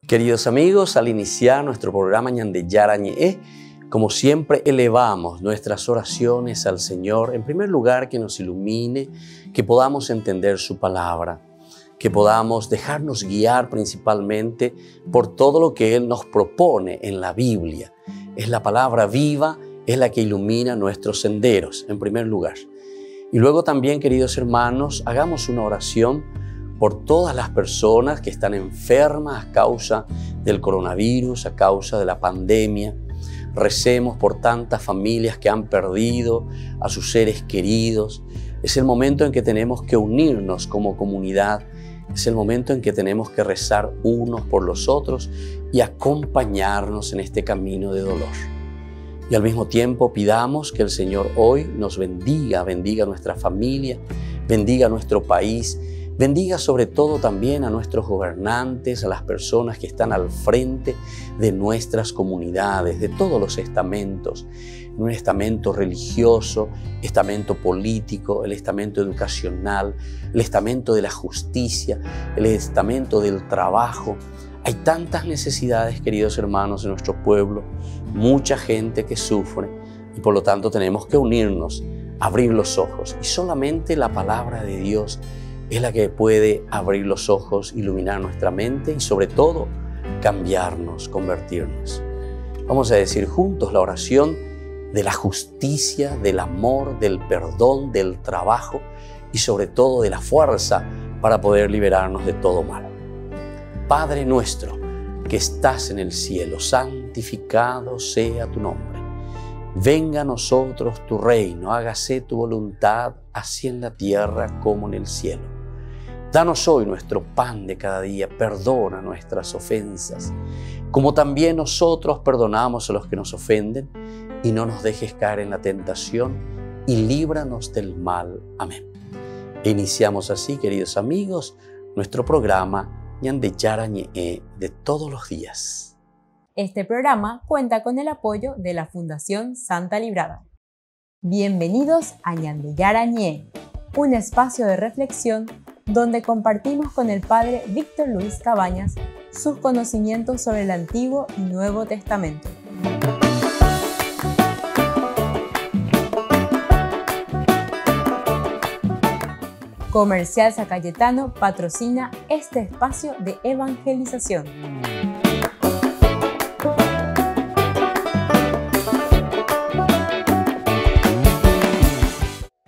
Queridos amigos, al iniciar nuestro programa Ñande Yarañe, como siempre elevamos nuestras oraciones al Señor. En primer lugar, que nos ilumine, que podamos entender su palabra, que podamos dejarnos guiar principalmente por todo lo que Él nos propone en la Biblia. Es la palabra viva, es la que ilumina nuestros senderos, en primer lugar. Y luego también, queridos hermanos, hagamos una oración por todas las personas que están enfermas a causa del coronavirus, a causa de la pandemia. Recemos por tantas familias que han perdido a sus seres queridos. Es el momento en que tenemos que unirnos como comunidad. Es el momento en que tenemos que rezar unos por los otros y acompañarnos en este camino de dolor. Y al mismo tiempo pidamos que el Señor hoy nos bendiga, bendiga nuestra familia, bendiga nuestro país, bendiga sobre todo también a nuestros gobernantes, a las personas que están al frente de nuestras comunidades, de todos los estamentos, un estamento religioso, estamento político, el estamento educacional, el estamento de la justicia, el estamento del trabajo. Hay tantas necesidades, queridos hermanos, en nuestro pueblo, mucha gente que sufre y por lo tanto tenemos que unirnos, abrir los ojos y solamente la palabra de Dios es la que puede abrir los ojos, iluminar nuestra mente y sobre todo cambiarnos, convertirnos. Vamos a decir juntos la oración de la justicia, del amor, del perdón, del trabajo y sobre todo de la fuerza para poder liberarnos de todo mal. Padre nuestro que estás en el cielo, santificado sea tu nombre. Venga a nosotros tu reino, hágase tu voluntad, así en la tierra como en el cielo. Danos hoy nuestro pan de cada día, perdona nuestras ofensas, como también nosotros perdonamos a los que nos ofenden, y no nos dejes caer en la tentación, y líbranos del mal. Amén. E iniciamos así, queridos amigos, nuestro programa Ñande Yarañe de todos los días. Este programa cuenta con el apoyo de la Fundación Santa Librada. Bienvenidos a Ñande Yarañe, un espacio de reflexión donde compartimos con el Padre Víctor Luis Cabañas sus conocimientos sobre el Antiguo y Nuevo Testamento. Comercial San Cayetano patrocina este espacio de evangelización.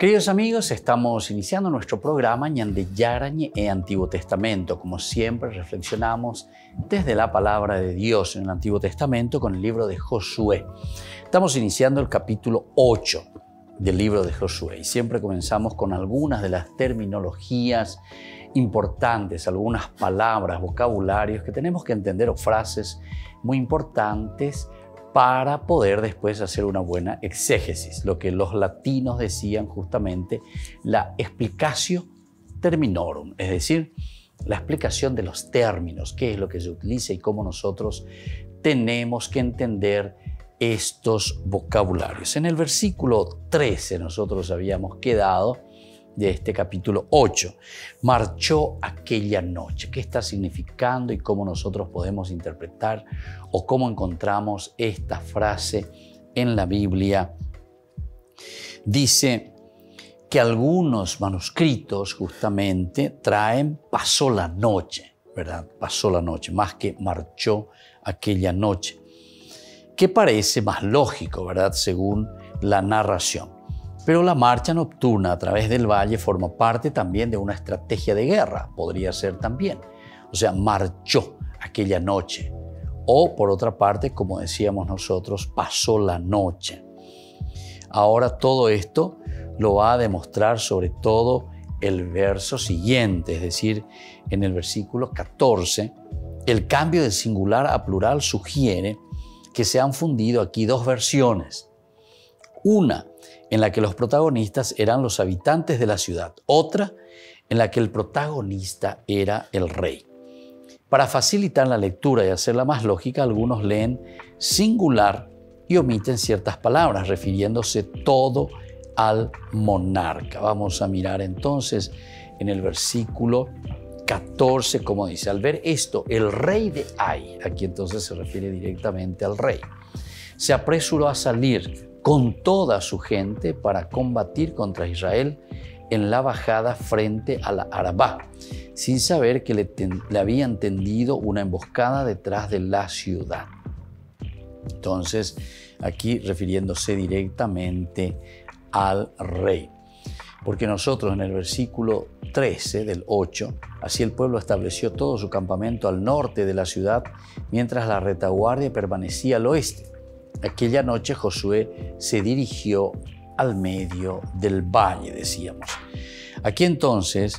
Queridos amigos, estamos iniciando nuestro programa Ñande Yarañe Antiguo Testamento. Como siempre, reflexionamos desde la palabra de Dios en el Antiguo Testamento con el libro de Josué. Estamos iniciando el capítulo 8 del libro de Josué y siempre comenzamos con algunas de las terminologías importantes, algunas palabras, vocabularios que tenemos que entender o frases muy importantes para poder después hacer una buena exégesis, lo que los latinos decían justamente la explicatio terminorum, es decir, la explicación de los términos, qué es lo que se utiliza y cómo nosotros tenemos que entender estos vocabularios. En el versículo 13 nosotros habíamos quedado de este capítulo 8. Marchó aquella noche. ¿Qué está significando y cómo nosotros podemos interpretar o cómo encontramos esta frase en la Biblia? Dice que algunos manuscritos justamente traen pasó la noche, ¿verdad? Pasó la noche, más que marchó aquella noche, que parece más lógico, ¿verdad? Según la narración. Pero la marcha nocturna a través del valle forma parte también de una estrategia de guerra, podría ser también. O sea, marchó aquella noche. O por otra parte, como decíamos nosotros, pasó la noche. Ahora todo esto lo va a demostrar sobre todo el verso siguiente, es decir, en el versículo 14, el cambio de singular a plural sugiere que se han fundido aquí dos versiones. Una en la que los protagonistas eran los habitantes de la ciudad, otra en la que el protagonista era el rey. Para facilitar la lectura y hacerla más lógica, algunos leen singular y omiten ciertas palabras, refiriéndose todo al monarca. Vamos a mirar entonces en el versículo 14, como dice, al ver esto, el rey de Ai, aquí entonces se refiere directamente al rey, se apresuró a salir con toda su gente para combatir contra Israel en la bajada frente a la Arabá, sin saber que le habían tendido una emboscada detrás de la ciudad. Entonces, aquí refiriéndose directamente al rey. Porque nosotros en el versículo 13 del 8, así el pueblo estableció todo su campamento al norte de la ciudad, mientras la retaguardia permanecía al oeste. Aquella noche Josué se dirigió al medio del valle, decíamos. Aquí entonces,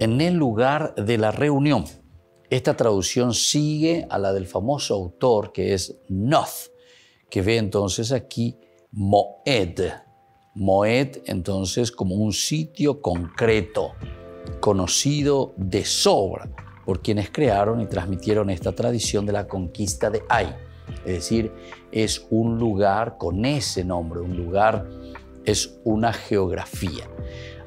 en el lugar de la reunión, esta traducción sigue a la del famoso autor que es Noth, que ve entonces aquí Moed. Moed entonces como un sitio concreto, conocido de sobra por quienes crearon y transmitieron esta tradición de la conquista de Ai. Es decir, es un lugar con ese nombre, un lugar es una geografía.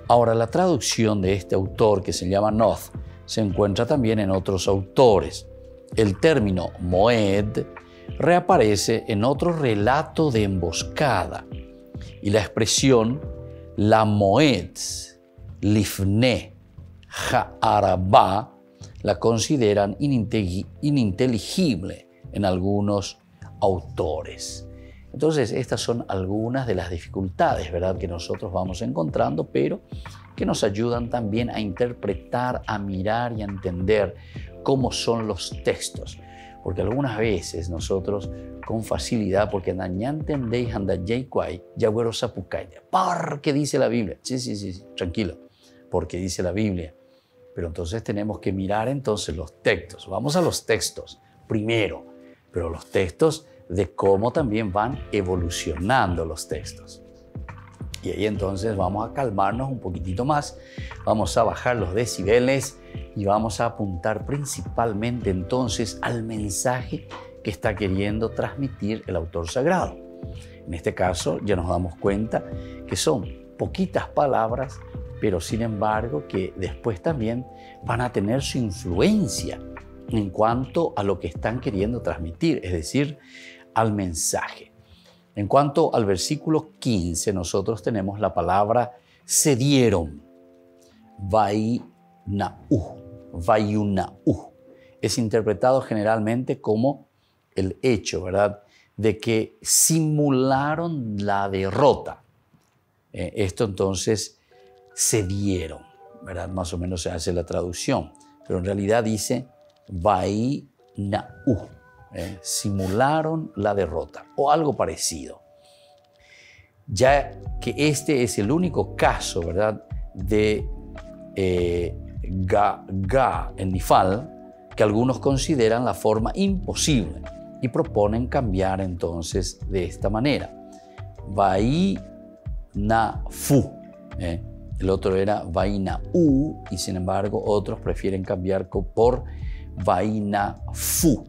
Ahora, la traducción de este autor que se llama Noth se encuentra también en otros autores. El término Moed reaparece en otro relato de emboscada y la expresión la Moed Lifne Ha'arabá la consideran ininteligible en algunos autores. Entonces, estas son algunas de las dificultades, ¿verdad?, que nosotros vamos encontrando, pero que nos ayudan también a interpretar, a mirar y a entender cómo son los textos. Porque algunas veces nosotros con facilidad, porque ya entendéis, porque dice la Biblia. Sí, tranquilo, porque dice la Biblia. Pero entonces tenemos que mirar entonces los textos. Vamos a los textos primero, pero los textos de cómo también van evolucionando los textos. Y ahí entonces vamos a calmarnos un poquitito más, vamos a bajar los decibeles y vamos a apuntar principalmente entonces al mensaje que está queriendo transmitir el autor sagrado. En este caso ya nos damos cuenta que son poquitas palabras, pero sin embargo que después también van a tener su influencia en cuanto a lo que están queriendo transmitir, es decir, al mensaje. En cuanto al versículo 15, nosotros tenemos la palabra se dieron, vayuna'u. Es interpretado generalmente como el hecho, ¿verdad?, de que simularon la derrota. Esto entonces se dieron, ¿verdad? Más o menos se hace la traducción, pero en realidad dice vayuna'u. Simularon la derrota o algo parecido. Ya que este es el único caso, ¿verdad?, de en Nifal, que algunos consideran la forma imposible y proponen cambiar entonces de esta manera. Vainafu. El otro era vainau y sin embargo otros prefieren cambiar por vainafu.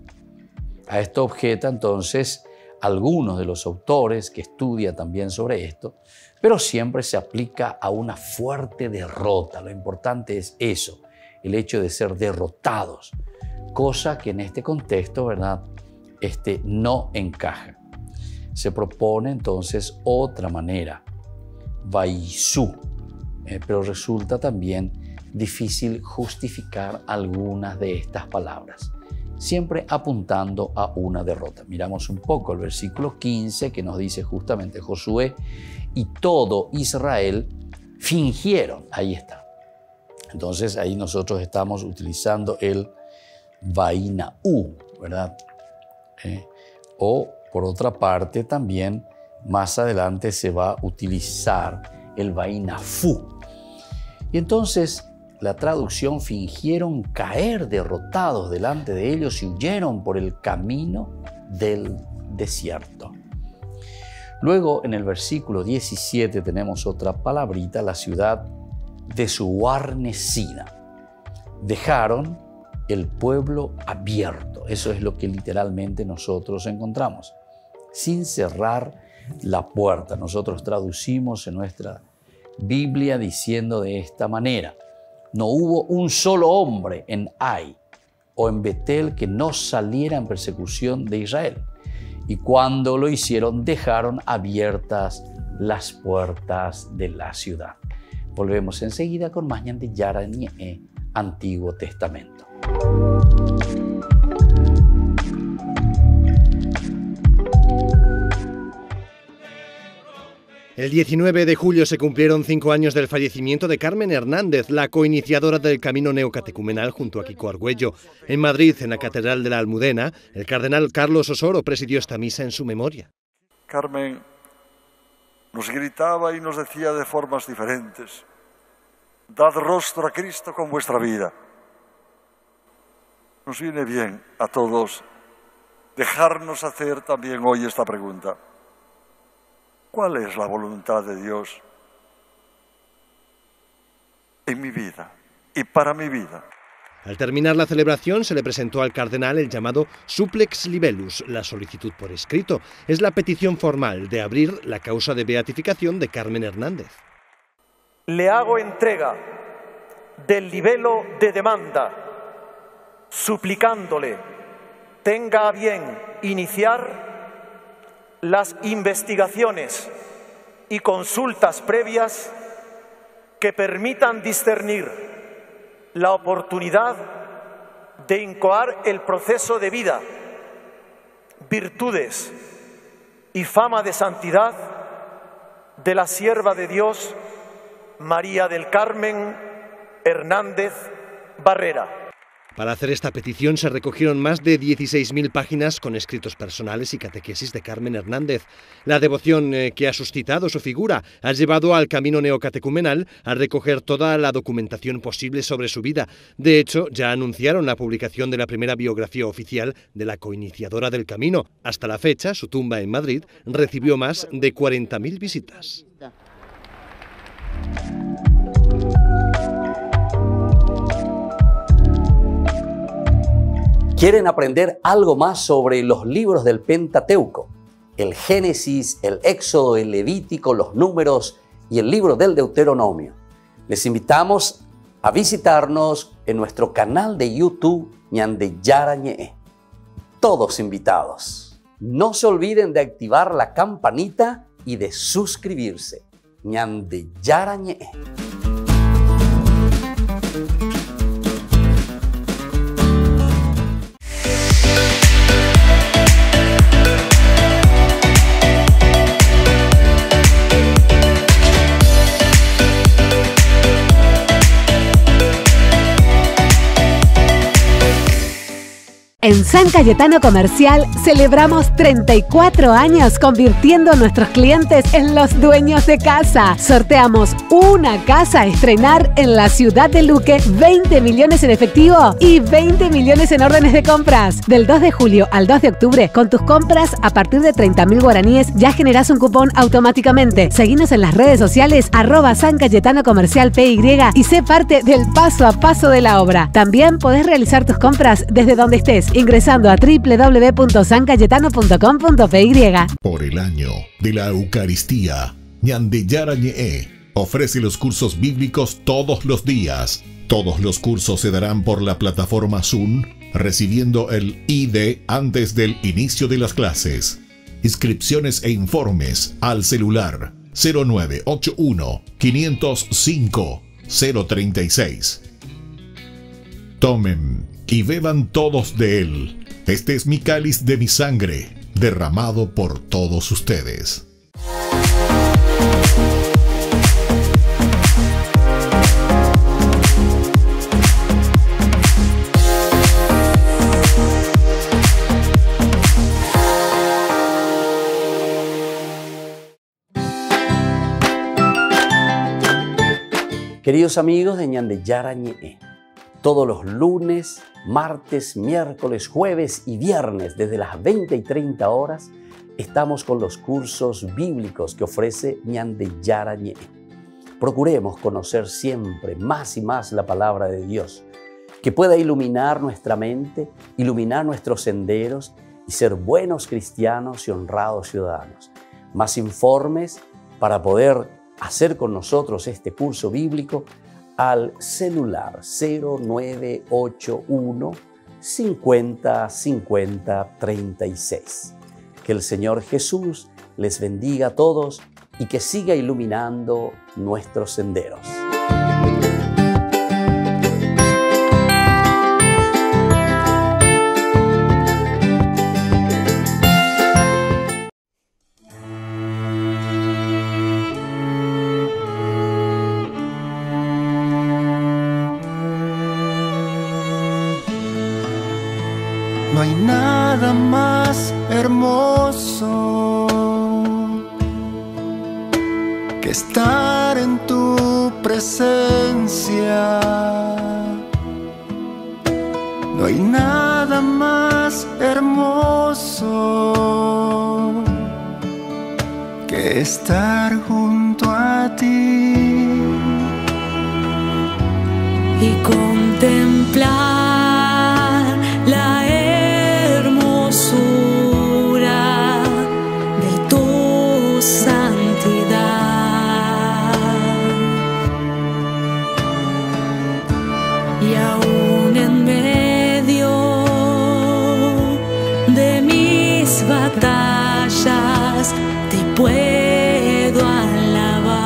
A esto objeta entonces algunos de los autores que estudian también sobre esto, pero siempre se aplica a una fuerte derrota. Lo importante es eso, el hecho de ser derrotados, cosa que en este contexto, ¿verdad?, no encaja. Se propone entonces otra manera, vaisú, pero resulta también difícil justificar algunas de estas palabras, siempre apuntando a una derrota. Miramos un poco el versículo 15 que nos dice justamente Josué y todo Israel fingieron. Ahí está. Entonces ahí nosotros estamos utilizando el vainau, ¿verdad? O por otra parte también más adelante se va a utilizar el vainafu. Y entonces la traducción fingieron caer derrotados delante de ellos y huyeron por el camino del desierto. Luego en el versículo 17 tenemos otra palabrita, la ciudad desguarnecida. Dejaron el pueblo abierto. Eso es lo que literalmente nosotros encontramos. Sin cerrar la puerta. Nosotros traducimos en nuestra Biblia diciendo de esta manera: No hubo un solo hombre en Ai o en Betel que no saliera en persecución de Israel. Y cuando lo hicieron, dejaron abiertas las puertas de la ciudad. Volvemos enseguida con más Ñan de Yarañe, Antiguo Testamento. El 19 de julio se cumplieron 5 años del fallecimiento de Carmen Hernández, la coiniciadora del Camino Neocatecumenal junto a Kiko Argüello. En Madrid, en la Catedral de la Almudena, el cardenal Carlos Osoro presidió esta misa en su memoria. Carmen nos gritaba y nos decía de formas diferentes: dad rostro a Cristo con vuestra vida. Nos viene bien a todos dejarnos hacer también hoy esta pregunta: ¿cuál es la voluntad de Dios en mi vida y para mi vida? Al terminar la celebración se le presentó al cardenal el llamado Supplex Libellus, la solicitud por escrito. Es la petición formal de abrir la causa de beatificación de Carmen Hernández. Le hago entrega del libelo de demanda, suplicándole tenga a bien iniciar las investigaciones y consultas previas que permitan discernir la oportunidad de incoar el proceso de vida, virtudes y fama de santidad de la sierva de Dios María del Carmen Hernández Barrera. Para hacer esta petición se recogieron más de 16.000 páginas con escritos personales y catequesis de Carmen Hernández. La devoción que ha suscitado su figura ha llevado al Camino Neocatecumenal a recoger toda la documentación posible sobre su vida. De hecho, ya anunciaron la publicación de la primera biografía oficial de la coiniciadora del Camino. Hasta la fecha, su tumba en Madrid recibió más de 40.000 visitas. ¿Quieren aprender algo más sobre los libros del Pentateuco? El Génesis, el Éxodo, el Levítico, los Números y el libro del Deuteronomio. Les invitamos a visitarnos en nuestro canal de YouTube Ñan de Yarañe. Todos invitados. No se olviden de activar la campanita y de suscribirse. Ñan de Yarañe. En San Cayetano Comercial celebramos 34 años convirtiendo a nuestros clientes en los dueños de casa. Sorteamos una casa a estrenar en la ciudad de Luque, 20 millones en efectivo y 20 millones en órdenes de compras. Del 2 de julio al 2 de octubre, con tus compras a partir de 30.000 guaraníes ya generás un cupón automáticamente. Seguinos en las redes sociales @San Cayetano Comercial PY y sé parte del paso a paso de la obra. También podés realizar tus compras desde donde estés, ingresando a www.sancayetano.com.py. Por el año de la Eucaristía, Ñan de Yarañe ofrece los cursos bíblicos todos los días. Todos los cursos se darán por la plataforma Zoom, recibiendo el ID antes del inicio de las clases. Inscripciones e informes al celular 0981 505 036. Tomen y beban todos de él. Este es mi cáliz de mi sangre, derramado por todos ustedes. Queridos amigos de Ñan de Yarañe, todos los lunes, martes, miércoles, jueves y viernes desde las 20 y 30 horas estamos con los cursos bíblicos que ofrece Ñan de Yarañe. Procuremos conocer siempre más y más la palabra de Dios, que pueda iluminar nuestra mente, iluminar nuestros senderos y ser buenos cristianos y honrados ciudadanos. Más informes para poder hacer con nosotros este curso bíblico, al celular 0981 50 50 36. Que el Señor Jesús les bendiga a todos y que siga iluminando nuestros senderos. No hay nada más hermoso que estar en tu presencia. No hay nada más hermoso que estar junto a ti y contemplar la hermosura de tu santidad. Y aún en medio de mis batallas te puedo alabar.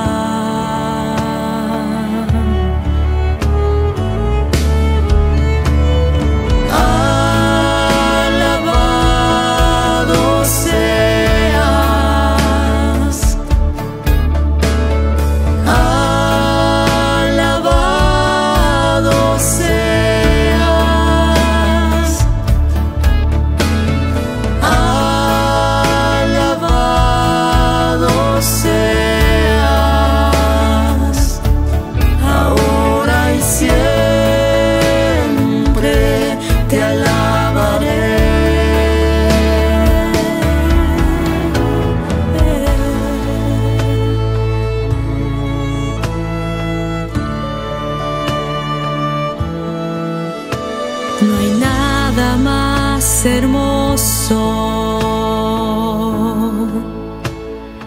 No hay nada más hermoso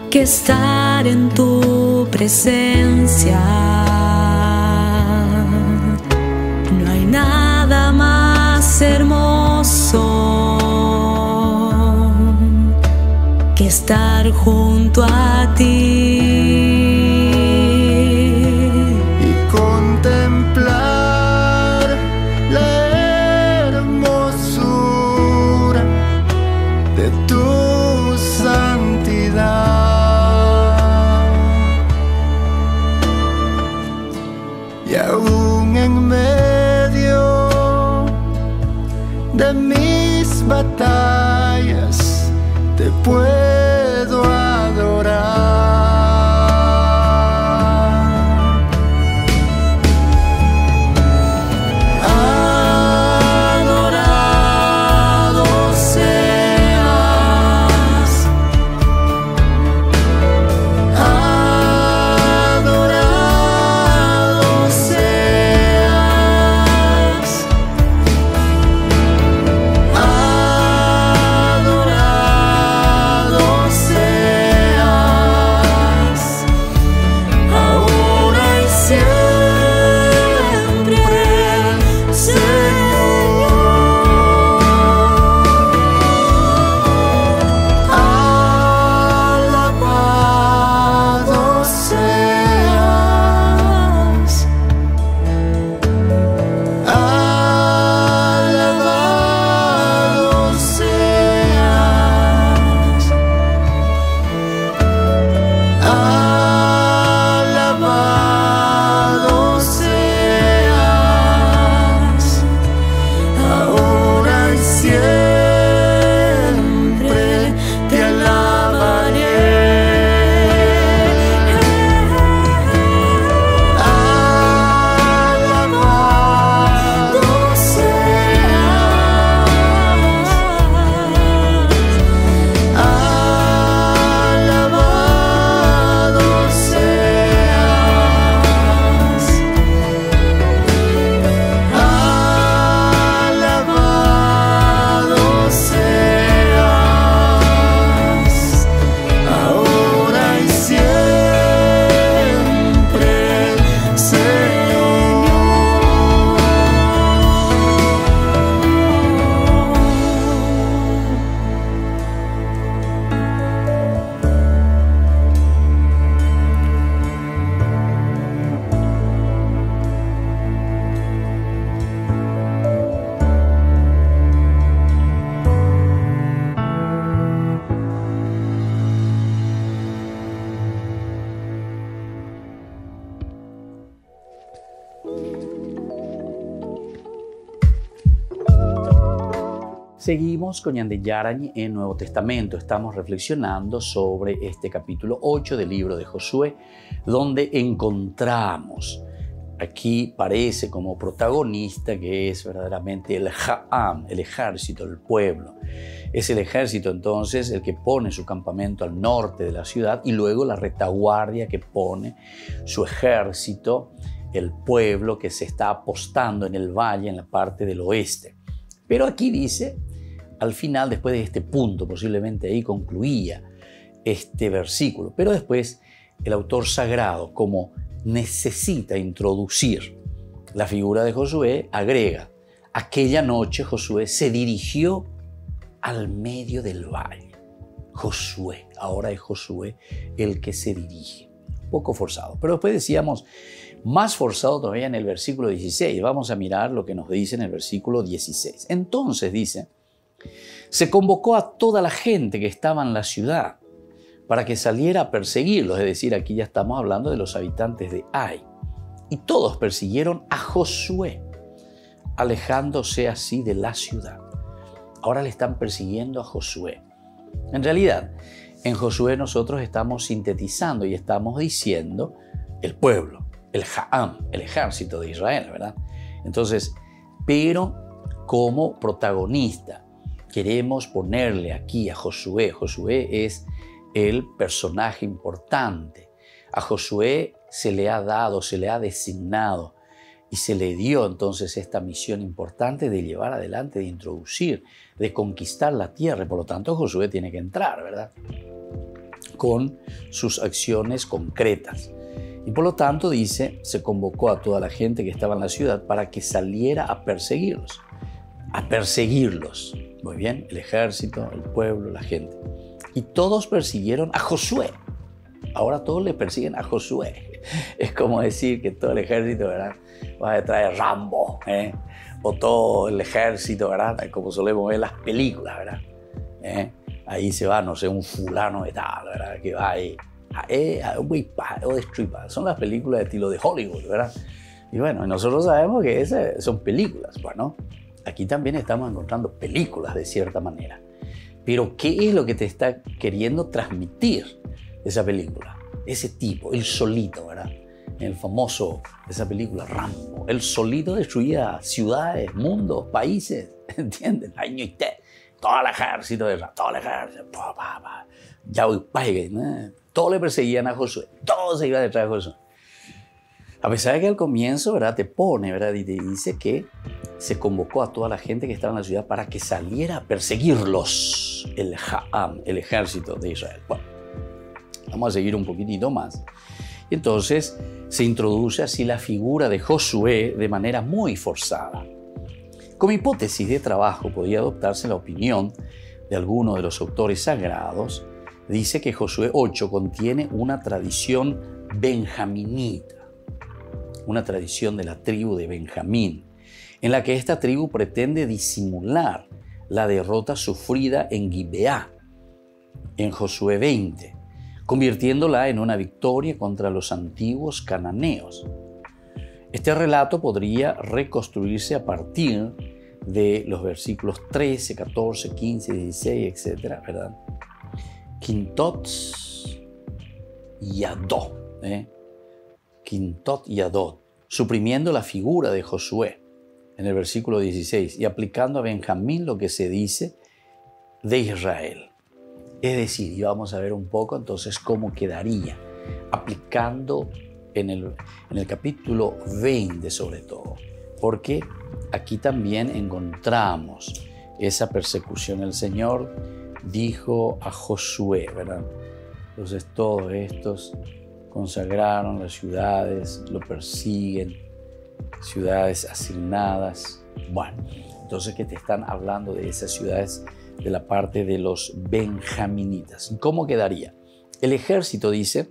que estar en tu presencia. No hay nada más hermoso que estar junto a ti. Y aún en medio de mis batallas te puedo adorar. Adorado seas. Seguimos con Ñande Yarañe en Nuevo Testamento. Estamos reflexionando sobre este capítulo 8 del libro de Josué, donde encontramos, aquí parece como protagonista, que es verdaderamente el Ha'am, el ejército, el pueblo. Es el ejército entonces el que pone su campamento al norte de la ciudad y luego la retaguardia que pone su ejército, el pueblo que se está apostando en el valle, en la parte del oeste. Pero aquí dice, al final, después de este punto, posiblemente ahí concluía este versículo, pero después el autor sagrado, como necesita introducir la figura de Josué, agrega, aquella noche Josué se dirigió al medio del valle. Josué, ahora es Josué el que se dirige. Un poco forzado, pero después decíamos, más forzado todavía en el versículo 16. Vamos a mirar lo que nos dice en el versículo 16. Entonces dice, se convocó a toda la gente que estaba en la ciudad para que saliera a perseguirlos, es decir, aquí ya estamos hablando de los habitantes de Ai. Y todos persiguieron a Josué, alejándose así de la ciudad. Ahora le están persiguiendo a Josué. En realidad, en Josué nosotros estamos sintetizando y estamos diciendo el pueblo, el Ha'am, el ejército de Israel, ¿verdad? Entonces, pero como protagonista, queremos ponerle aquí a Josué. Josué es el personaje importante. A Josué se le ha dado, se le ha designado y se le dio entonces esta misión importante de llevar adelante, de introducir, de conquistar la tierra. Por lo tanto, Josué tiene que entrar, ¿verdad? Con sus acciones concretas. Y por lo tanto, dice, se convocó a toda la gente que estaba en la ciudad para que saliera a perseguirlos. A perseguirlos. Muy bien, el ejército, el pueblo, la gente. Y todos persiguieron a Josué. Ahora todos le persiguen a Josué. Es como decir que todo el ejército, ¿verdad?, va detrás de Rambo, o todo el ejército, ¿verdad?, como solemos ver en las películas, ¿verdad? Ahí se va, no sé, un fulano de tal, ¿verdad?, que va ahí o destripa. Son las películas de estilo de Hollywood, ¿verdad? Y bueno, nosotros sabemos que esas son películas. Bueno, aquí también estamos encontrando películas de cierta manera. Pero ¿qué es lo que te está queriendo transmitir esa película? Ese tipo, el solito, ¿verdad? El famoso, esa película, Rambo. El solito destruía ciudades, mundos, países, ¿entienden? Todo el ejército, todo el ejército. Todos le perseguían a Josué, todo se iba detrás de Josué. A pesar de que al comienzo, ¿verdad?, te pone, ¿verdad?, y te dice que se convocó a toda la gente que estaba en la ciudad para que saliera a perseguirlos, el Ha'am, el ejército de Israel. Bueno, vamos a seguir un poquitito más. Entonces se introduce así la figura de Josué de manera muy forzada. Como hipótesis de trabajo podía adoptarse la opinión de algunos de los autores sagrados. Dice que Josué 8 contiene una tradición benjaminita, una tradición de la tribu de Benjamín, en la que esta tribu pretende disimular la derrota sufrida en Gibeá, en Josué 20, convirtiéndola en una victoria contra los antiguos cananeos. Este relato podría reconstruirse a partir de los versículos 13, 14, 15, 16, etc., ¿verdad? Quintot y Adot, Quintot y Adot, suprimiendo la figura de Josué en el versículo 16 y aplicando a Benjamín lo que se dice de Israel. Es decir, y vamos a ver un poco entonces cómo quedaría, aplicando en el capítulo 20 sobre todo, porque aquí también encontramos esa persecución. El Señor dijo a Josué, ¿verdad? Entonces todos estos consagraron las ciudades, lo persiguen, ciudades asignadas. Bueno, entonces que te están hablando de esas ciudades de la parte de los benjaminitas. ¿Cómo quedaría? El ejército, dice,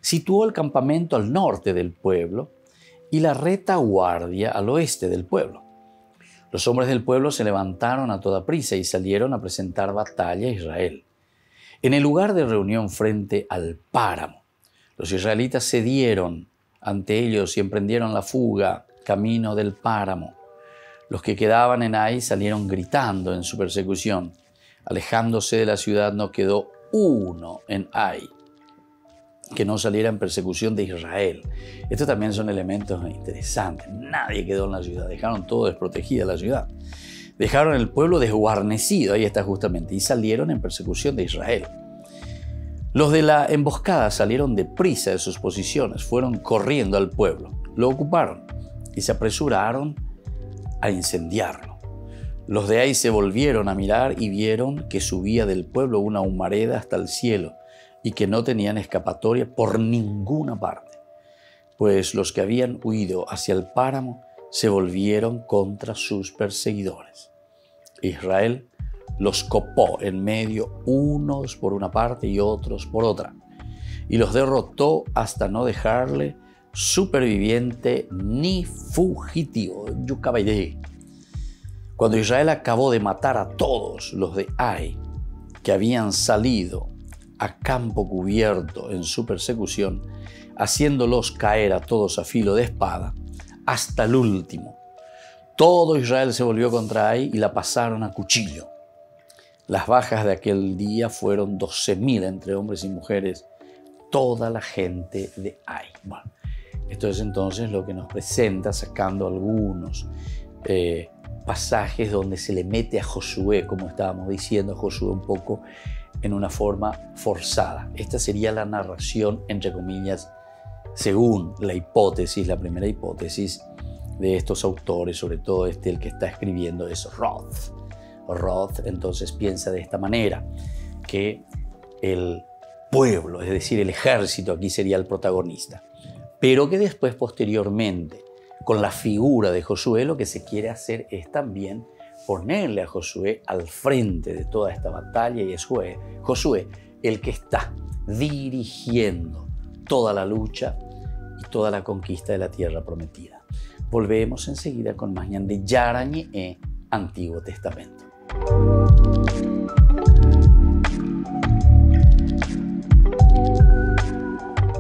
situó el campamento al norte del pueblo y la retaguardia al oeste del pueblo. Los hombres del pueblo se levantaron a toda prisa y salieron a presentar batalla a Israel. En el lugar de reunión frente al páramo, los israelitas cedieron ante ellos y emprendieron la fuga camino del páramo. Los que quedaban en Ai salieron gritando en su persecución. Alejándose de la ciudad no quedó uno en Ai que no saliera en persecución de Israel. Estos también son elementos interesantes. Nadie quedó en la ciudad, dejaron todo desprotegida la ciudad. Dejaron el pueblo desguarnecido, ahí está justamente, y salieron en persecución de Israel. Los de la emboscada salieron deprisa de sus posiciones, fueron corriendo al pueblo, lo ocuparon y se apresuraron a incendiarlo. Los de ahí se volvieron a mirar y vieron que subía del pueblo una humareda hasta el cielo y que no tenían escapatoria por ninguna parte, pues los que habían huido hacia el páramo se volvieron contra sus perseguidores. Israel los copó en medio, unos por una parte y otros por otra, y los derrotó hasta no dejarle superviviente ni fugitivo. Cuando Israel acabó de matar a todos los de Ai que habían salido a campo cubierto en su persecución, haciéndolos caer a todos a filo de espada, hasta el último, todo Israel se volvió contra Ai y la pasaron a cuchillo. Las bajas de aquel día fueron 12.000 entre hombres y mujeres, toda la gente de Ai. Bueno, esto es entonces lo que nos presenta, sacando algunos pasajes donde se le mete a Josué, como estábamos diciendo, a Josué un poco en una forma forzada. Esta sería la narración, entre comillas, según la hipótesis, la primera hipótesis de estos autores, sobre todo el que está escribiendo es Roth. Roth entonces piensa de esta manera, que el pueblo, es decir, el ejército aquí sería el protagonista, pero que después, posteriormente, con la figura de Josué, lo que se quiere hacer es también ponerle a Josué al frente de toda esta batalla, y es Josué el que está dirigiendo toda la lucha y toda la conquista de la tierra prometida. Volvemos enseguida con más Ñande Yarañe, Antiguo Testamento.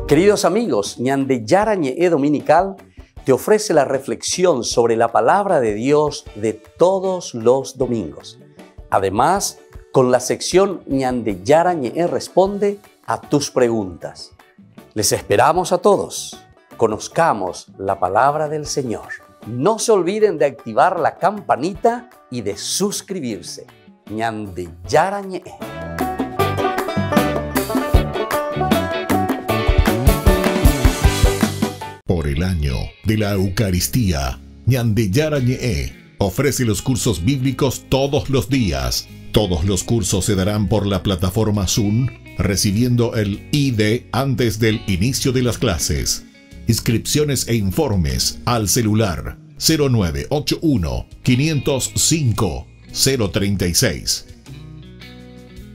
Queridos amigos, Ñande Yarañe Dominical te ofrece la reflexión sobre la palabra de Dios de todos los domingos. Además, con la sección Ñande Yarañe responde a tus preguntas. Les esperamos a todos. Conozcamos la palabra del Señor. No se olviden de activar la campanita y de suscribirse. Ñande Yarañe. Por el año de la Eucaristía, Ñande Yarañe ofrece los cursos bíblicos todos los días. Todos los cursos se darán por la plataforma Zoom, recibiendo el ID antes del inicio de las clases. Inscripciones e informes al celular 0981 505 036.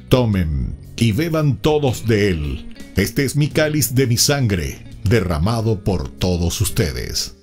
Tomen y beban todos de él. Este es mi cáliz de mi sangre, derramado por todos ustedes.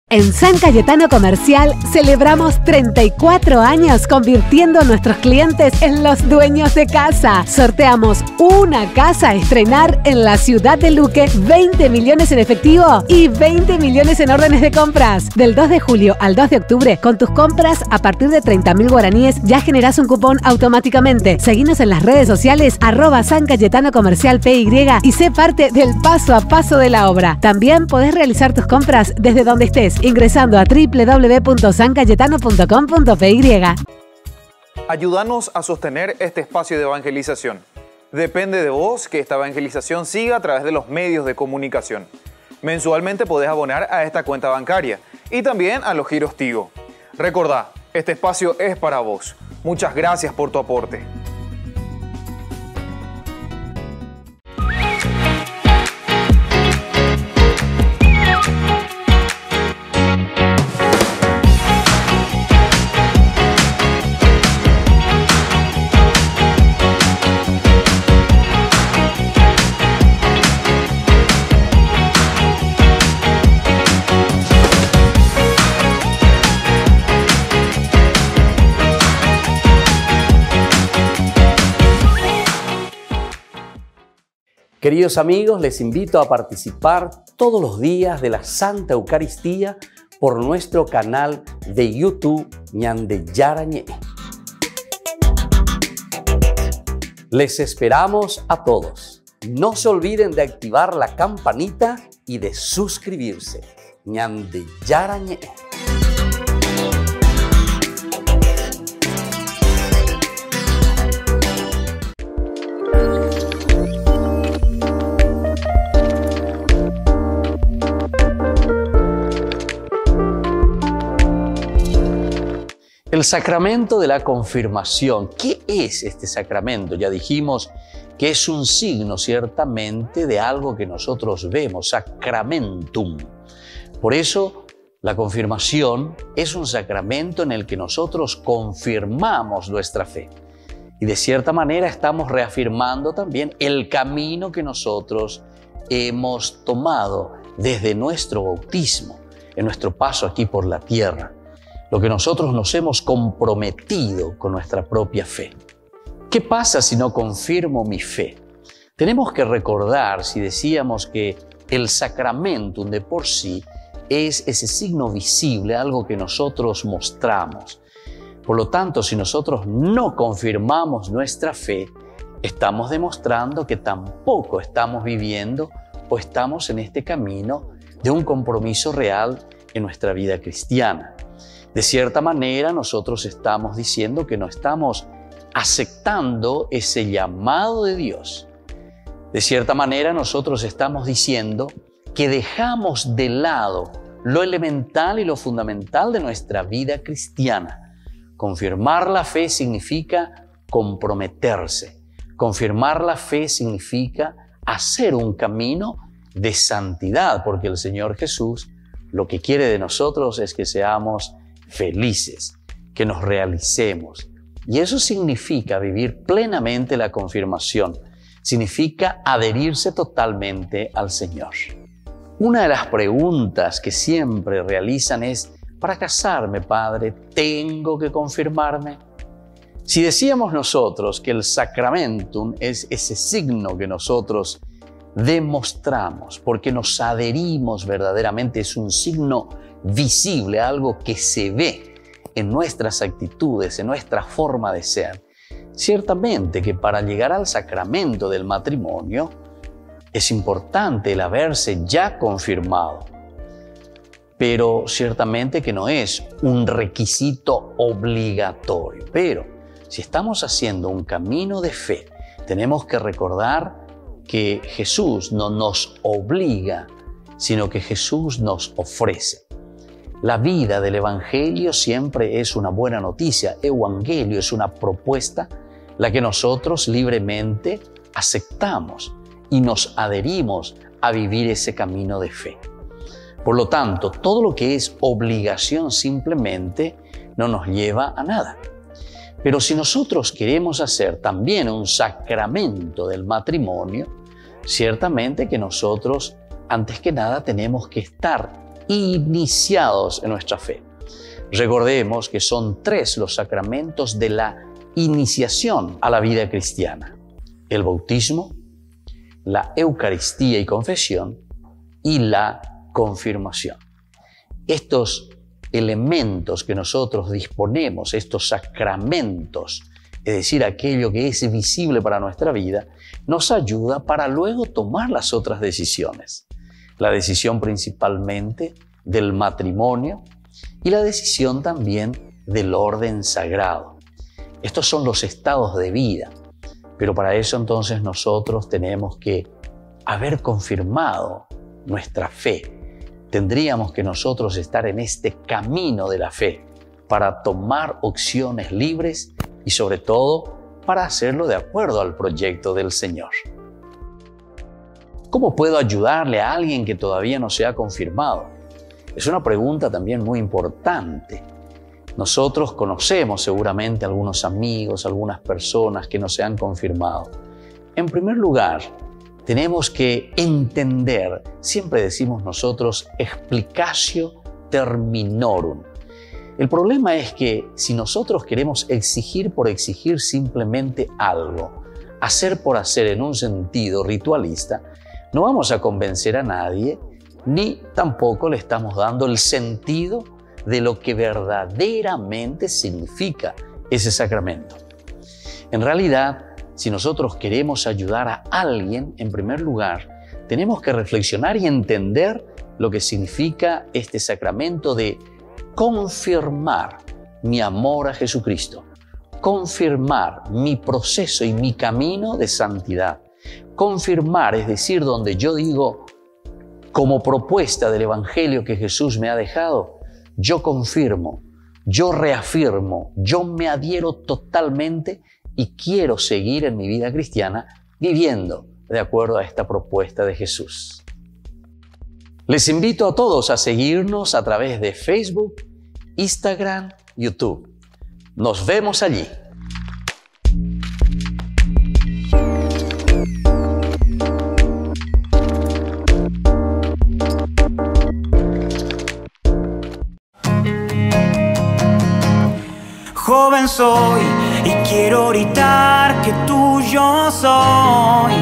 En San Cayetano Comercial celebramos 34 años convirtiendo a nuestros clientes en los dueños de casa. Sorteamos una casa a estrenar en la ciudad de Luque, 20 millones en efectivo y 20 millones en órdenes de compras. Del 2 de julio al 2 de octubre, con tus compras a partir de 30.000 guaraníes ya generás un cupón automáticamente. Seguinos en las redes sociales @San Cayetano Comercial PY y sé parte del paso a paso de la obra. También podés realizar tus compras desde donde estés, ingresando a www.sancayetano.com.py. Ayúdanos a sostener este espacio de evangelización. Depende de vos que esta evangelización siga a través de los medios de comunicación. Mensualmente podés abonar a esta cuenta bancaria y también a los giros Tigo. Recordá, este espacio es para vos. Muchas gracias por tu aporte. Queridos amigos, les invito a participar todos los días de la Santa Eucaristía por nuestro canal de YouTube Ñande Yarañe. Les esperamos a todos. No se olviden de activar la campanita y de suscribirse. Ñande Yarañe. El sacramento de la confirmación. ¿Qué es este sacramento? Ya dijimos que es un signo ciertamente de algo que nosotros vemos, sacramentum. Por eso la confirmación es un sacramento en el que nosotros confirmamos nuestra fe. Y de cierta manera estamos reafirmando también el camino que nosotros hemos tomado desde nuestro bautismo, en nuestro paso aquí por la tierra. Lo que nosotros nos hemos comprometido con nuestra propia fe. ¿Qué pasa si no confirmo mi fe? Tenemos que recordar, si decíamos que el sacramentum de por sí es ese signo visible, algo que nosotros mostramos. Por lo tanto, si nosotros no confirmamos nuestra fe, estamos demostrando que tampoco estamos viviendo o estamos en este camino de un compromiso real en nuestra vida cristiana. De cierta manera, nosotros estamos diciendo que no estamos aceptando ese llamado de Dios. De cierta manera, nosotros estamos diciendo que dejamos de lado lo elemental y lo fundamental de nuestra vida cristiana. Confirmar la fe significa comprometerse. Confirmar la fe significa hacer un camino de santidad, porque el Señor Jesús lo que quiere de nosotros es que seamos felices, que nos realicemos. Y eso significa vivir plenamente la confirmación. Significa adherirse totalmente al Señor. Una de las preguntas que siempre realizan es: para casarme, Padre, ¿tengo que confirmarme? Si decíamos nosotros que el sacramentum es ese signo que nosotros demostramos porque nos adherimos verdaderamente, es un signo visible, algo que se ve en nuestras actitudes, en nuestra forma de ser. Ciertamente que para llegar al sacramento del matrimonio es importante el haberse ya confirmado, pero ciertamente que no es un requisito obligatorio. Pero si estamos haciendo un camino de fe, tenemos que recordar que Jesús no nos obliga, sino que Jesús nos ofrece. La vida del Evangelio siempre es una buena noticia. Evangelio es una propuesta, la que nosotros libremente aceptamos y nos adherimos a vivir ese camino de fe. Por lo tanto, todo lo que es obligación simplemente no nos lleva a nada. Pero si nosotros queremos hacer también un sacramento del matrimonio, ciertamente que nosotros, antes que nada, tenemos que estar iniciados en nuestra fe. Recordemos que son 3 los sacramentos de la iniciación a la vida cristiana: el bautismo, la Eucaristía y confesión y la confirmación. Estos elementos que nosotros disponemos, estos sacramentos, es decir, aquello que es visible para nuestra vida, nos ayuda para luego tomar las otras decisiones. La decisión principalmente del matrimonio y la decisión también del orden sagrado. Estos son los estados de vida, pero para eso entonces nosotros tenemos que haber confirmado nuestra fe. Tendríamos que nosotros estar en este camino de la fe para tomar opciones libres y sobre todo para hacerlo de acuerdo al proyecto del Señor. ¿Cómo puedo ayudarle a alguien que todavía no se ha confirmado? Es una pregunta también muy importante. Nosotros conocemos seguramente algunos amigos, algunas personas que no se han confirmado. En primer lugar, tenemos que entender, siempre decimos nosotros, explicatio terminorum. El problema es que si nosotros queremos exigir por exigir simplemente algo, hacer por hacer en un sentido ritualista, no vamos a convencer a nadie, ni tampoco le estamos dando el sentido de lo que verdaderamente significa ese sacramento. En realidad, si nosotros queremos ayudar a alguien, en primer lugar, tenemos que reflexionar y entender lo que significa este sacramento de confirmar mi amor a Jesucristo, confirmar mi proceso y mi camino de santidad. Confirmar, es decir, donde yo digo, como propuesta del Evangelio que Jesús me ha dejado, yo confirmo, yo reafirmo, yo me adhiero totalmente y quiero seguir en mi vida cristiana viviendo de acuerdo a esta propuesta de Jesús. Les invito a todos a seguirnos a través de Facebook, Instagram, YouTube. Nos vemos allí. Joven soy y quiero gritar que tuyo soy,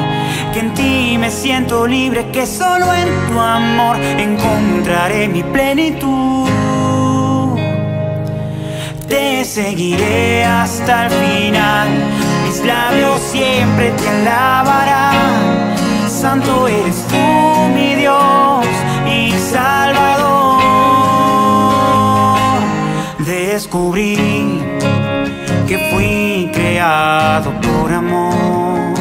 que en ti me siento libre, que solo en tu amor encontraré mi plenitud. Te seguiré hasta el final, mis labios siempre te alabarán. Santo eres tú, mi Dios y Salvador. Descubrí que fui creado por amor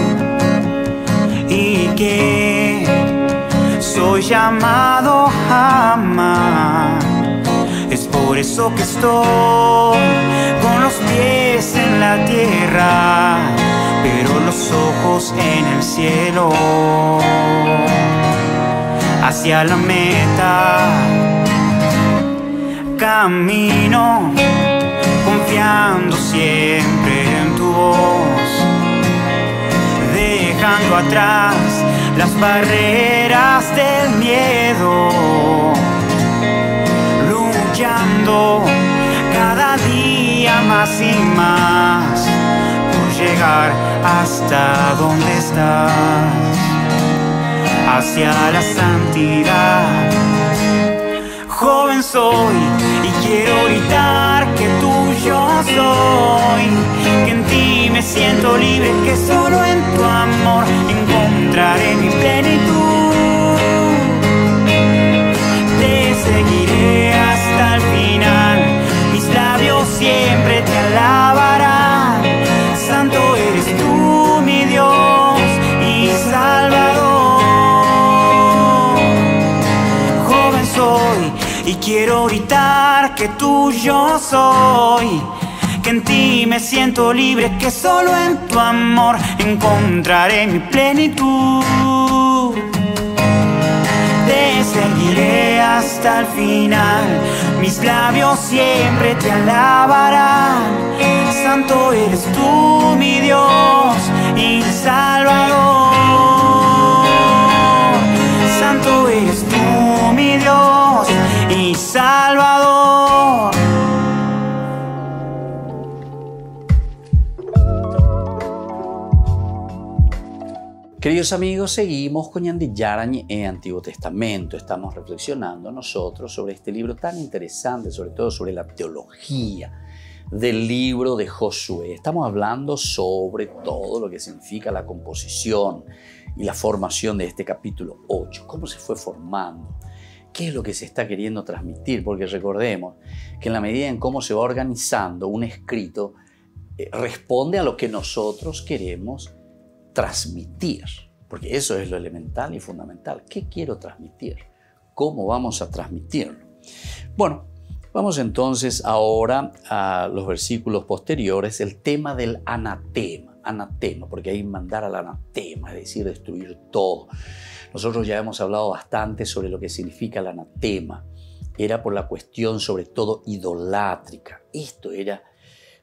y que soy llamado a amar. Es por eso que estoy con los pies en la tierra, pero los ojos en el cielo, hacia la meta. Camino confiando siempre en tu voz, dejando atrás las barreras del miedo, luchando cada día más y más por llegar hasta donde estás, hacia la santidad. Joven soy y quiero gritar que tuyo soy, que en ti me siento libre, que solo en tu amor encontraré mi plenitud. Te seguiré hasta el final, mis labios siempre te alabarán. Santo eres tú, mi Dios y Salvador. Joven soy y quiero gritar que tuyo soy, que en ti me siento libre, que solo en tu amor encontraré mi plenitud. Te seguiré hasta el final, mis labios siempre te alabarán. Santo eres tú, mi Dios y Salvador. Santo eres tú, mi Dios y Salvador. Queridos amigos, seguimos con Ñande Yarañe en Antiguo Testamento. Estamos reflexionando nosotros sobre este libro tan interesante, sobre todo sobre la teología del libro de Josué. Estamos hablando sobre todo lo que significa la composición y la formación de este capítulo 8. Cómo se fue formando, qué es lo que se está queriendo transmitir, porque recordemos que en la medida en cómo se va organizando un escrito, responde a lo que nosotros queremos transmitir, porque eso es lo elemental y fundamental. ¿Qué quiero transmitir? ¿Cómo vamos a transmitirlo? Bueno, vamos entonces ahora a los versículos posteriores, el tema del anatema. Anatema, porque hay mandar al anatema, es decir, destruir todo. Nosotros ya hemos hablado bastante sobre lo que significa el anatema. Era por la cuestión sobre todo idolátrica. Esto era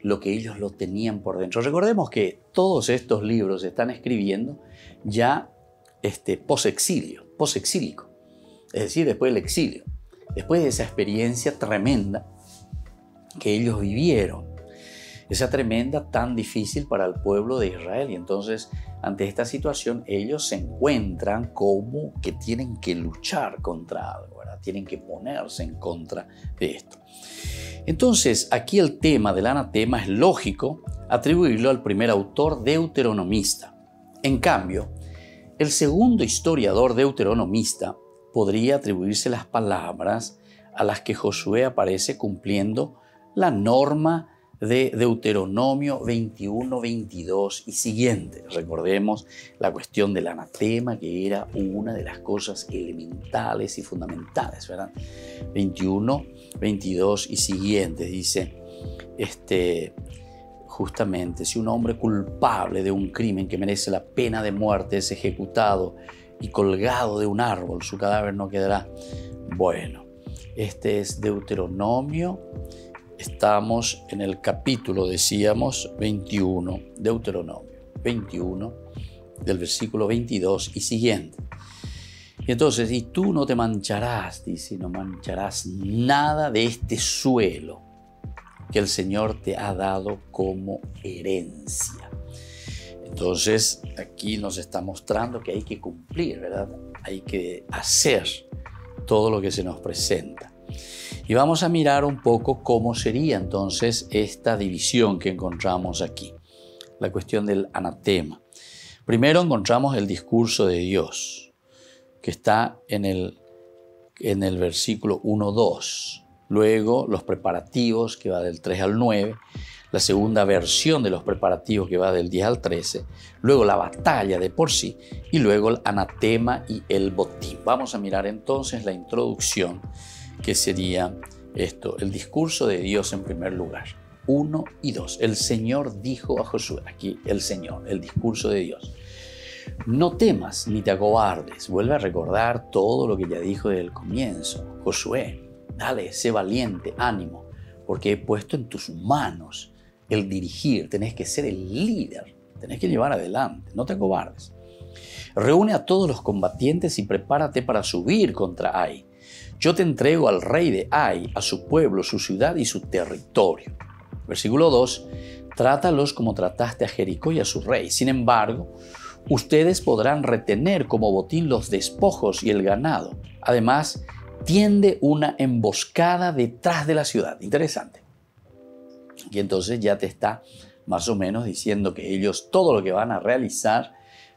lo que ellos lo tenían por dentro. Recordemos que todos estos libros se están escribiendo ya posexílico, es decir, después del exilio, después de esa experiencia tremenda que ellos vivieron. esa tremenda, tan difícil para el pueblo de Israel. Y entonces, ante esta situación, ellos se encuentran como que tienen que luchar contra algo, ¿verdad? Tienen que ponerse en contra de esto. Entonces, aquí el tema del anatema es lógico atribuirlo al primer autor deuteronomista. En cambio, el segundo historiador deuteronomista podría atribuirse las palabras a las que Josué aparece cumpliendo la norma de Deuteronomio 21, 22 y siguiente. Recordemos la cuestión del anatema, que era una de las cosas elementales y fundamentales, ¿verdad? 21, 22 y siguiente dice, justamente, si un hombre culpable de un crimen que merece la pena de muerte es ejecutado y colgado de un árbol, su cadáver no quedará. Bueno, este es Deuteronomio. Estamos en el capítulo, decíamos, 21, Deuteronomio 21, del versículo 22 y siguiente. Y entonces, y tú no te mancharás, dice, no mancharás nada de este suelo que el Señor te ha dado como herencia. Entonces, aquí nos está mostrando que hay que cumplir, ¿verdad? Hay que hacer todo lo que se nos presenta. Y vamos a mirar un poco cómo sería entonces esta división que encontramos aquí, la cuestión del anatema. Primero encontramos el discurso de Dios, que está en el versículo 1-2. Luego los preparativos, que va del 3 al 9. La segunda versión de los preparativos, que va del 10 al 13. Luego la batalla de por sí. Y luego el anatema y el botín. Vamos a mirar entonces la introducción, que sería esto, el discurso de Dios en primer lugar. 1 y 2. El Señor dijo a Josué, aquí el Señor, el discurso de Dios. No temas ni te acobardes. Vuelve a recordar todo lo que ya dijo desde el comienzo. Josué, dale, sé valiente, ánimo, porque he puesto en tus manos el dirigir. Tenés que ser el líder, tenés que llevar adelante, no te acobardes. Reúne a todos los combatientes y prepárate para subir contra Ai. Yo te entrego al rey de Ai, a su pueblo, su ciudad y su territorio. Versículo 2. Trátalos como trataste a Jericó y a su rey. Sin embargo, ustedes podrán retener como botín los despojos y el ganado. Además, tiende una emboscada detrás de la ciudad. Interesante. Y entonces ya te está más o menos diciendo que ellos todo lo que van a realizar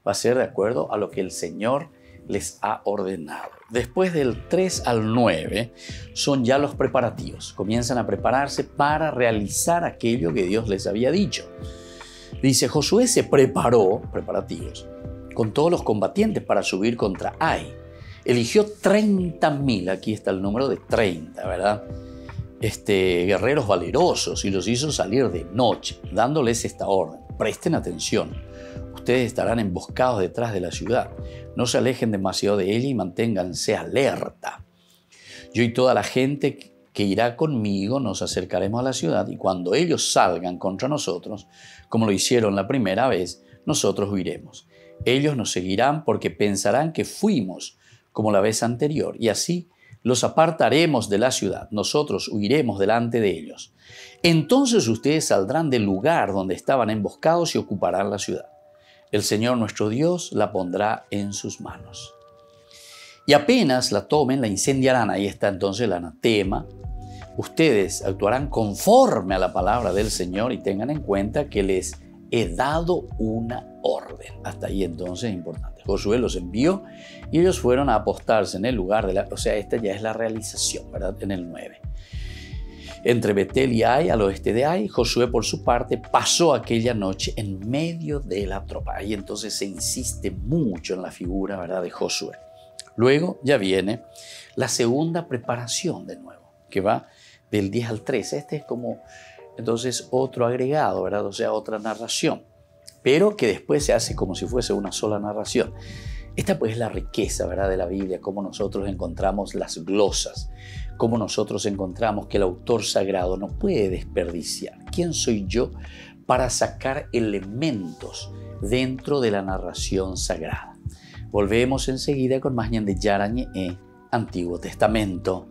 va a ser de acuerdo a lo que el Señor les ha ordenado. Después del 3 al 9 son ya los preparativos. Comienzan a prepararse para realizar aquello que Dios les había dicho. Dice, Josué se preparó, preparativos, con todos los combatientes para subir contra Ai. Eligió 30.000, aquí está el número de 30, ¿verdad? Guerreros valerosos, y los hizo salir de noche, dándoles esta orden. Presten atención, ustedes estarán emboscados detrás de la ciudad. No se alejen demasiado de ella y manténganse alerta. Yo y toda la gente que irá conmigo nos acercaremos a la ciudad, y cuando ellos salgan contra nosotros, como lo hicieron la primera vez, nosotros huiremos. Ellos nos seguirán porque pensarán que fuimos como la vez anterior, y así los apartaremos de la ciudad. Nosotros huiremos delante de ellos. Entonces ustedes saldrán del lugar donde estaban emboscados y ocuparán la ciudad. El Señor nuestro Dios la pondrá en sus manos. Y apenas la tomen, la incendiarán. Ahí está entonces el anatema. Ustedes actuarán conforme a la palabra del Señor, y tengan en cuenta que les he dado una orden. Hasta ahí entonces es importante. Josué los envió y ellos fueron a apostarse en el lugar de o sea, esta ya es la realización, ¿verdad? En el 9. Entre Betel y Ai, al oeste de Ai, Josué por su parte pasó aquella noche en medio de la tropa. Ahí entonces se insiste mucho en la figura, ¿verdad?, de Josué. Luego ya viene la segunda preparación de nuevo, que va del 10 al 13. Este es como entonces otro agregado, ¿verdad? O sea, otra narración, pero que después se hace como si fuese una sola narración. Esta pues es la riqueza, ¿verdad?, de la Biblia, cómo nosotros encontramos las glosas, cómo nosotros encontramos que el autor sagrado no puede desperdiciar. ¿Quién soy yo para sacar elementos dentro de la narración sagrada? Volvemos enseguida con más Ñande Yarañe, Antiguo Testamento.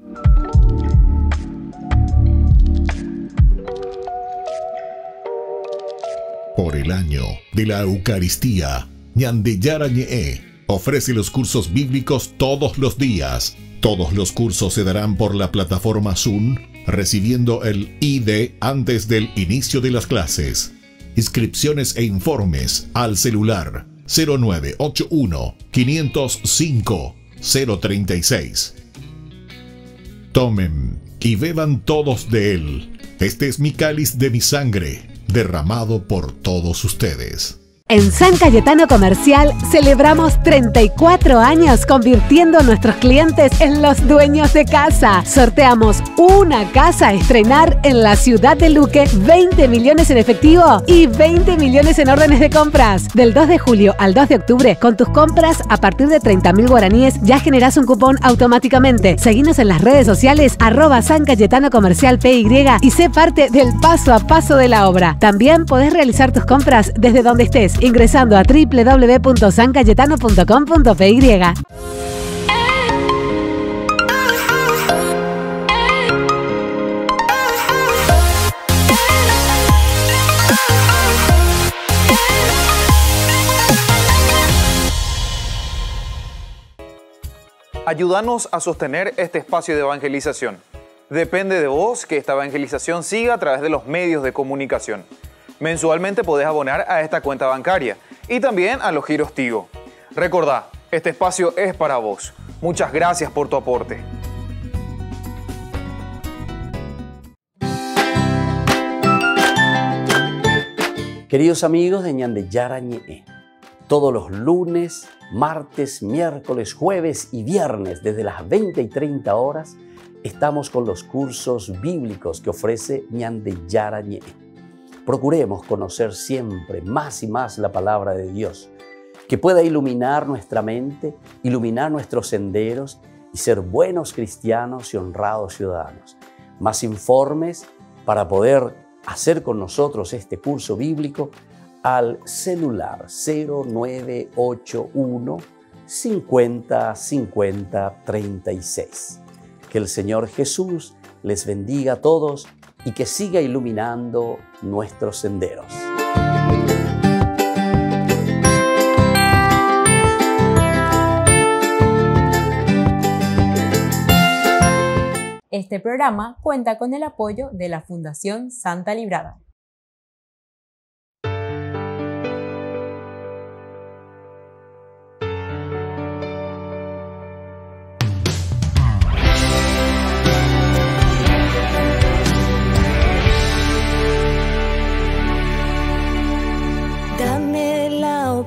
Por el año de la Eucaristía, Ñande Yarañe ofrece los cursos bíblicos todos los días. Todos los cursos se darán por la plataforma Zoom, recibiendo el ID antes del inicio de las clases. Inscripciones e informes al celular 0981 505 036. Tomen y beban todos de él. Este es mi cáliz de mi sangre, derramado por todos ustedes. En San Cayetano Comercial celebramos 34 años convirtiendo a nuestros clientes en los dueños de casa. Sorteamos una casa a estrenar en la ciudad de Luque, 20 millones en efectivo y 20 millones en órdenes de compras. Del 2 de julio al 2 de octubre, con tus compras a partir de 30.000 guaraníes ya generás un cupón automáticamente. Seguinos en las redes sociales @San Cayetano Comercial PY y sé parte del paso a paso de la obra. También podés realizar tus compras desde donde estés, ingresando a www.sancayetano.com.py. Ayúdanos a sostener este espacio de evangelización. Depende de vos que esta evangelización siga a través de los medios de comunicación. Mensualmente podés abonar a esta cuenta bancaria y también a los giros Tigo. Recordá, este espacio es para vos. Muchas gracias por tu aporte. Queridos amigos de Ñande Yarañe, todos los lunes, martes, miércoles, jueves y viernes desde las 20 y 30 horas estamos con los cursos bíblicos que ofrece Ñande Yarañe. Procuremos conocer siempre más y más la palabra de Dios, que pueda iluminar nuestra mente, iluminar nuestros senderos y ser buenos cristianos y honrados ciudadanos. Más informes para poder hacer con nosotros este curso bíblico al celular 0981 50 50 36. Que el Señor Jesús les bendiga a todos y que siga iluminando nuestros senderos. Este programa cuenta con el apoyo de la Fundación Santa Librada.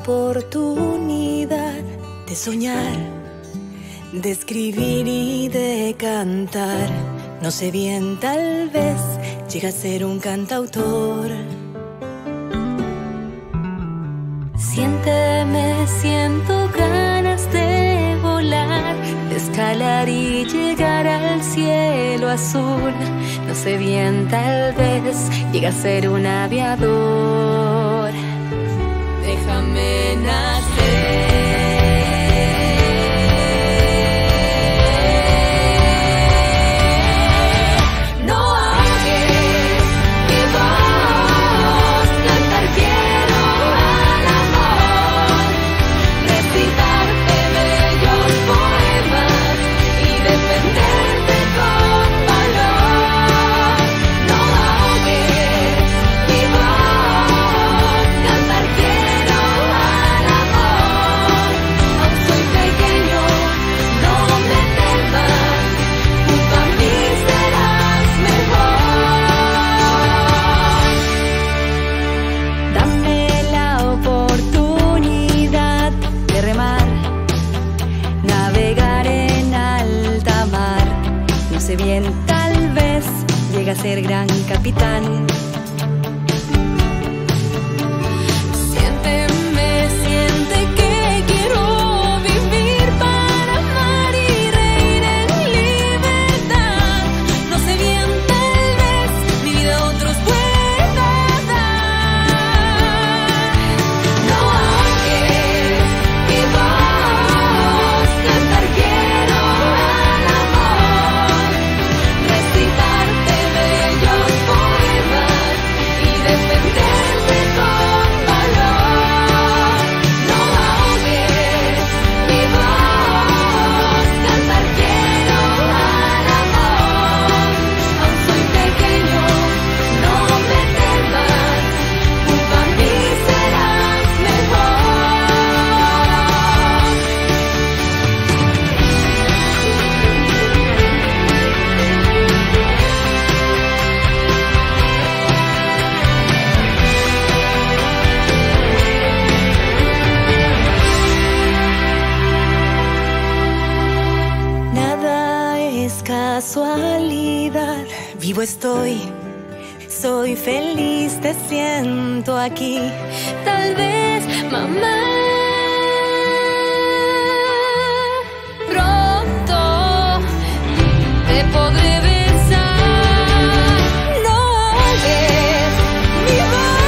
Oportunidad de soñar, de escribir y de cantar. No sé bien, tal vez llegue a ser un cantautor. Siento ganas de volar, de escalar y llegar al cielo azul. No sé bien, tal vez llegue a ser un aviador. Déjame nacer. No ahogues mi voz, cantar quiero al amor, recitarte bellos poemas y defenderte con valor. No ahogues mi voz, cantar quiero al amor, aún soy pequeño, no me temas, junto a mí serás mejor. Dame la oportunidad de remar, navegar en alta mar. No sé bien, tal vez llegue a ser gran capitán. Siente que quiero vivir para amar y reír en libertad. No sé bien, tal vez mi vida a otros pueda dar. No ahogues mi voz, cantar quiero al amor, recitarte bellos poemas vivo estoy. Soy feliz, te siento aquí. Tal vez, mamá, pronto te podré besar. No oyes mi voz.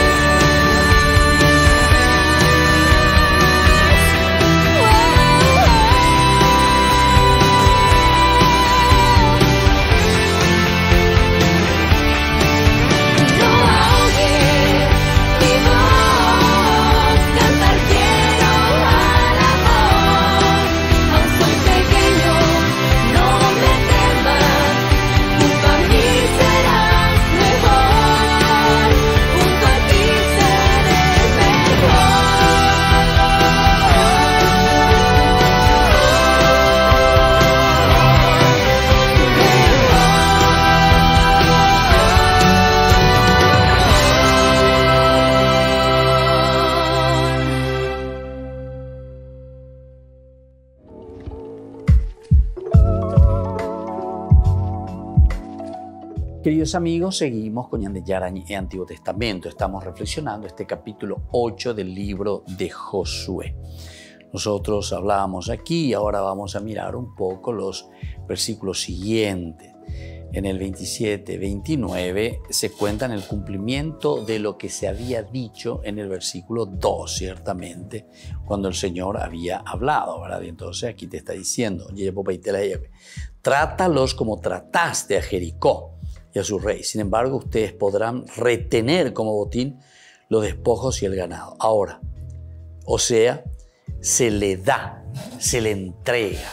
Queridos amigos, seguimos con Ñande Yarañe Antiguo Testamento. Estamos reflexionando este capítulo 8 del libro de Josué. Nosotros hablábamos aquí y ahora vamos a mirar un poco los versículos siguientes. En el 27, 29 se cuentan el cumplimiento de lo que se había dicho en el versículo 2, ciertamente, cuando el Señor había hablado, ¿verdad? Y entonces aquí te está diciendo, trátalos como trataste a Jericó y a su rey. Sin embargo, ustedes podrán retener como botín los despojos y el ganado. Ahora, o sea, se le da, se le entrega.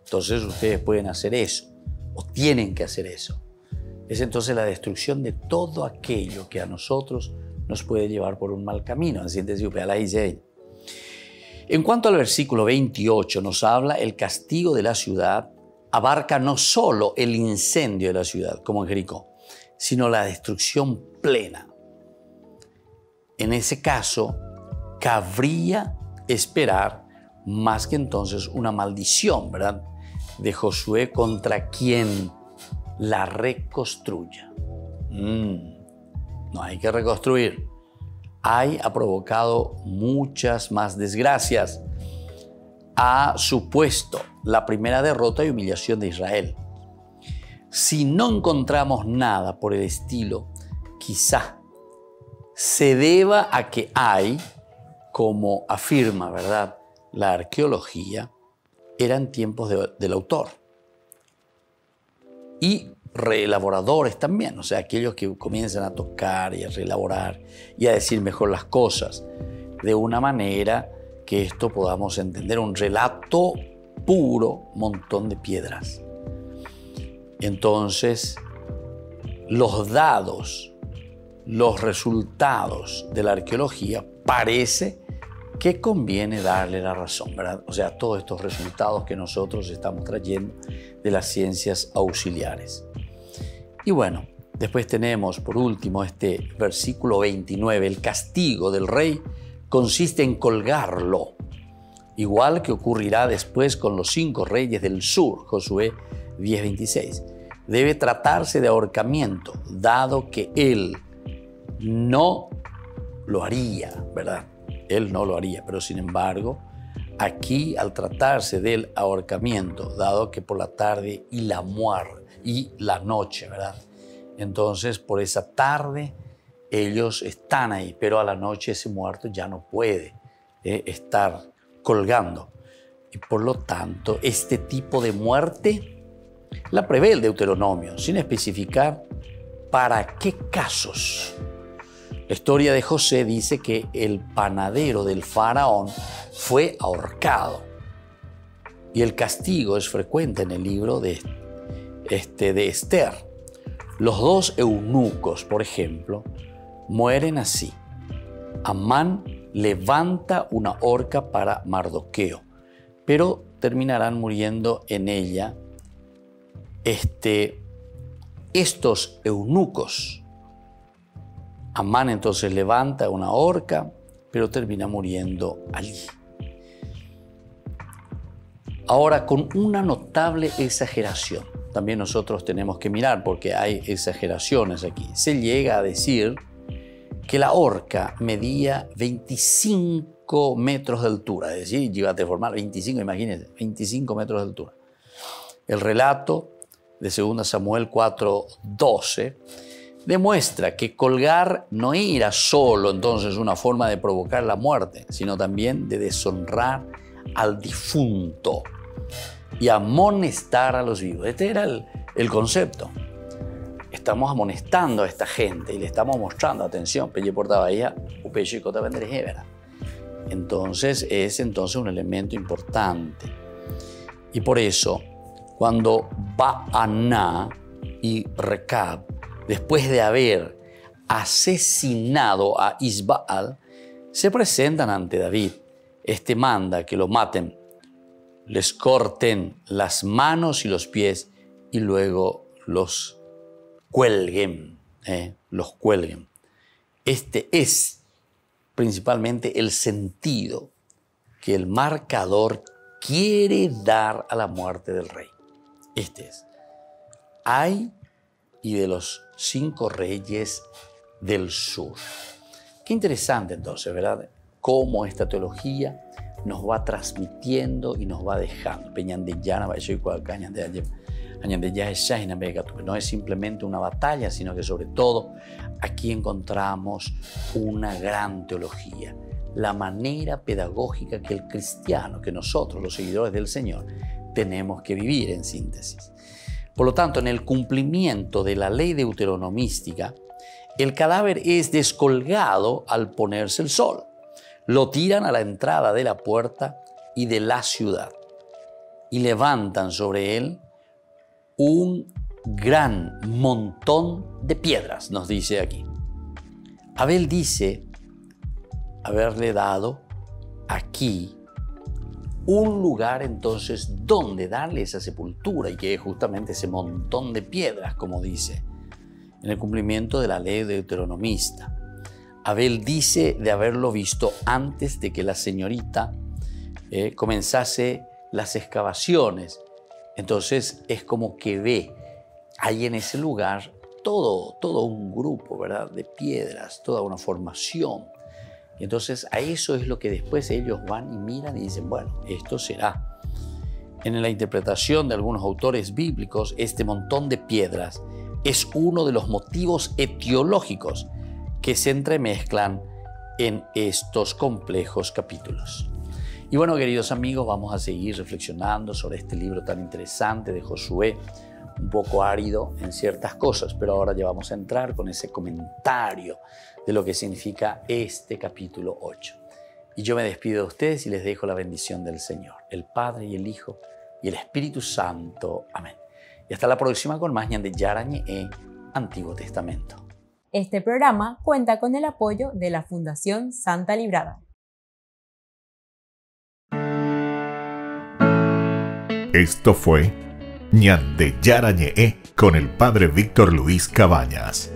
Entonces ustedes pueden hacer eso, o tienen que hacer eso. Es entonces la destrucción de todo aquello que a nosotros nos puede llevar por un mal camino. En cuanto al versículo 28, nos habla el castigo de la ciudad. Abarca no solo el incendio de la ciudad, como en Jericó, sino la destrucción plena. En ese caso, cabría esperar más que entonces una maldición, ¿verdad?, de Josué contra quien la reconstruya. No hay que reconstruir. Ha provocado muchas más desgracias. Ha supuesto la primera derrota y humillación de Israel. Si no encontramos nada por el estilo, quizá se deba a que hay, como afirma, ¿verdad?, la arqueología, eran tiempos del autor. Y reelaboradores también, o sea, aquellos que comienzan a tocar y a reelaborar y a decir mejor las cosas, de una manera que esto podamos entender un relato puro, montón de piedras. Entonces, los dados, los resultados de la arqueología, parece que conviene darle la razón, ¿verdad? O sea, todos estos resultados que nosotros estamos trayendo de las ciencias auxiliares. Y bueno, después tenemos por último este versículo 29, el castigo del rey consiste en colgarlo, igual que ocurrirá después con los 5 reyes del sur, Josué 10:26. Debe tratarse de ahorcamiento, dado que él no lo haría, ¿verdad? Él no lo haría, pero sin embargo, aquí al tratarse del ahorcamiento, dado que por la tarde y la noche, ¿verdad? Entonces, por esa tarde ellos están ahí, pero a la noche ese muerto ya no puede estar colgando. Y por lo tanto, este tipo de muerte la prevé el Deuteronomio, sin especificar para qué casos. La historia de José dice que el panadero del faraón fue ahorcado. Y el castigo es frecuente en el libro de Esther. Los 2 eunucos, por ejemplo, mueren así. Amán levanta una horca para Mardoqueo, pero terminarán muriendo en ella estos eunucos. Amán entonces levanta una horca, pero termina muriendo allí. Ahora, con una notable exageración, también nosotros tenemos que mirar porque hay exageraciones aquí. Se llega a decir que la horca medía 25 metros de altura, es decir, llévate a formar 25, imagínense, 25 metros de altura. El relato de 2 Samuel 4:12 demuestra que colgar no era solo entonces una forma de provocar la muerte, sino también de deshonrar al difunto y amonestar a los vivos. Este era el concepto. Estamos amonestando a esta gente y le estamos mostrando, atención, pelle portaba ella, upecho y cota vendrejevera. Entonces es un elemento importante. Y por eso, cuando Baana y Recab, después de haber asesinado a Isbaal, se presentan ante David. Este manda que lo maten, les corten las manos y los pies y luego los cuelguen. Los cuelguen. Este es principalmente el sentido que el marcador quiere dar a la muerte del rey. Este es. Ay y de los 5 reyes del sur. Qué interesante entonces, ¿verdad? Cómo esta teología nos va transmitiendo y nos va dejando. No es simplemente una batalla, sino que sobre todo aquí encontramos una gran teología. La manera pedagógica que el cristiano, que nosotros, los seguidores del Señor, tenemos que vivir en síntesis. Por lo tanto, en el cumplimiento de la ley deuteronomística, el cadáver es descolgado al ponerse el sol. Lo tiran a la entrada de la puerta y de la ciudad y levantan sobre él un gran montón de piedras, nos dice aquí. Abel dice haberle dado aquí un lugar entonces donde darle esa sepultura y que es justamente ese montón de piedras, como dice, en el cumplimiento de la ley deuteronomista. Abel dice de haberlo visto antes de que la señorita comenzase las excavaciones. Entonces es como que ve ahí en ese lugar todo un grupo, ¿verdad?, de piedras, toda una formación. Y entonces a eso es lo que después ellos van y miran y dicen, bueno, esto será. En la interpretación de algunos autores bíblicos, este montón de piedras es uno de los motivos etiológicos que se entremezclan en estos complejos capítulos. Y bueno, queridos amigos, vamos a seguir reflexionando sobre este libro tan interesante de Josué, un poco árido en ciertas cosas, pero ahora ya vamos a entrar con ese comentario de lo que significa este capítulo 8. Y yo me despido de ustedes y les dejo la bendición del Señor, el Padre y el Hijo y el Espíritu Santo. Amén. Y hasta la próxima con más Ñande Yarañe Antiguo Testamento. Este programa cuenta con el apoyo de la Fundación Santa Librada. Esto fue Ñande Yarañe con el Padre Víctor Luis Cabañas.